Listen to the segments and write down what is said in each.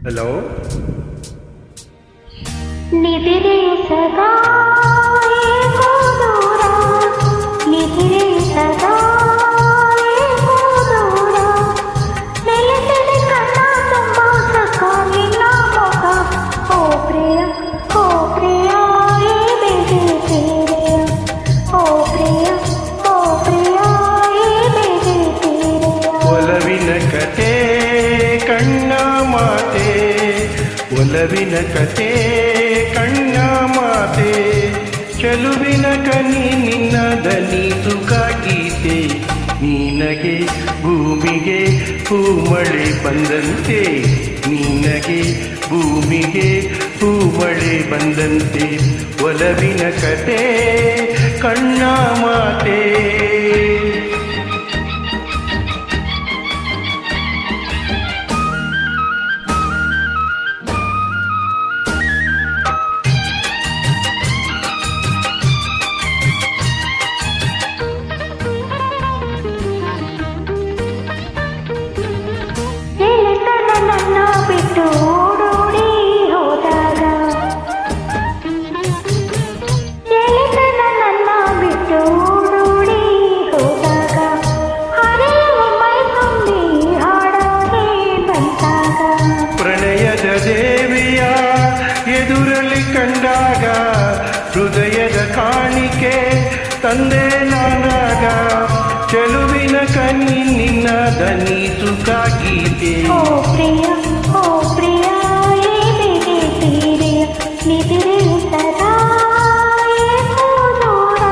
Hello. ನಿಧಿರೆ ಸದಾ ಏಕೋ ದೂರ, ನಿಧಿರೆ ಸದಾ ಏಕೋ ದೂರ, ನೆಲೆಸಿದೆ ಕಣ್ಣ ತುಂಬ ಸಖ ನಿನ್ನ ಮುಖ. ಓ ಪ್ರಿಯ ಓ ಪ್ರಿಯ ಈ ಬೇಗೆ ತೀರೆಯ, ಓ ಪ್ರಿಯ ಓ ಪ್ರಿಯ ಈ ಬೇಗೆ ತೀರೆಯ. ಒಲವಿನ ಕತೆ ಕಣ್ಣ ಮಾತೆ, ಒಲವಿನ ಕತೆ ಕಣ್ಣ ಮಾತೆ, ಚೆಲುವಿನ ಕನಿ ನಿನ್ನ ದನಿ ಸುಖ ಗೀತೆ. ನಿನಗೆ ಭೂಮಿಗೆ ಹೂಮಳೆ ಬಂದಂತೆ, ನಿನಗೆ ಭೂಮಿಗೆ ಹೂಮಳೆ ಬಂದಂತೆ, ಒಲವಿನ ಕತೆ ಕಣ್ಣ ಮಾತೆ. ನನ್ನ ಬಿಟ್ಟು ಓಡೋಡಿ ಹೋದಾಗ, ನನ್ನ ಬಿಟ್ಟು ಓಡೋಡಿ ಹೋದಾಗ, ಹರಿಯುವ ಮೈ ತುಂಬಿ ಹಾಡೋದೇ ಬಂದಾಗ, ಪ್ರಣಯದ ದೇವಿಯ ಎದುರಲ್ಲಿ ಕಂಡಾಗ, ಹೃದಯದ ಕಾಣಿಕೆ ತಂದೆ ನಾನಾಗ, ಚೆಲುವಿನ ಕನಿ ನಿನ್ನ ದನಿ ಸುಖ ಗೀತೆ. ಓ ಪ್ರಿಯ ಓ ಪ್ರಿಯ ಈ ಬೇಗೆ ತೀರೆಯ, ನಿಧಿರೆ ಸದಾ ಏಕೋ ದೂರ.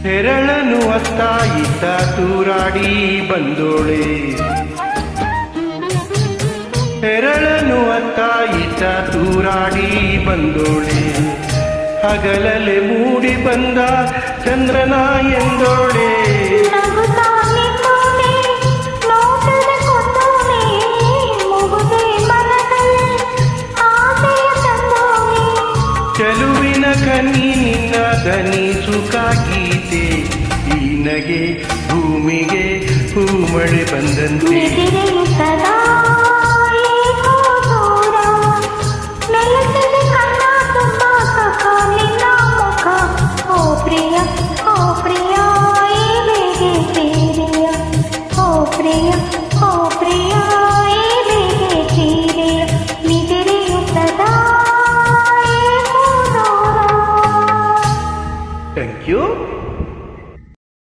ಹೆರಳನು ಅತ್ತ ಇತ್ತ ತೂರಾಡಿ ಬಂದೋಳೆ, ಹೆರಳನು ಅತ್ತ ಇತ್ತ ತೂರಾಡಿ ಬಂದೋಳೆ, ಹಗಲಲೆ ಮೂಡಿ ಬಂದ ಚಂದ್ರನ ಎಂದೋಳೆ. ನಗುತ್ತಾ ನಿಂತೋನೆ, ನೋಟದ ಕೊಂದೋನೆ, ಮುಗುದೆ ಮನದಲ್ಲಿ ಆಸೆಯ ತಂದೋನೆ, ಚೆಲುವಿನ ಕನಿ ನಿನ್ನ ದನಿ ಸುಖ ಗೀತೆ. ನಿನಗೆ ಭೂಮಿಗೆ ಹೂಮಳೆ ಬಂದಂತೆ, ನಿಧಿರೆ ಸದಾ ಏಕೋ ದೂರ, ನೆಲೆಸಿದೆ ಕಣ್ಣ ತುಂಬ ಸಖ ನಿನ್ನ ಮುಖ. ಓ ಪ್ರಿಯ ಓ ಪ್ರಿಯ ಈ ಬೇಗೆ ತೀರೆಯ, ಓ ಪ್ರಿಯ ಓ ಪ್ರಿಯ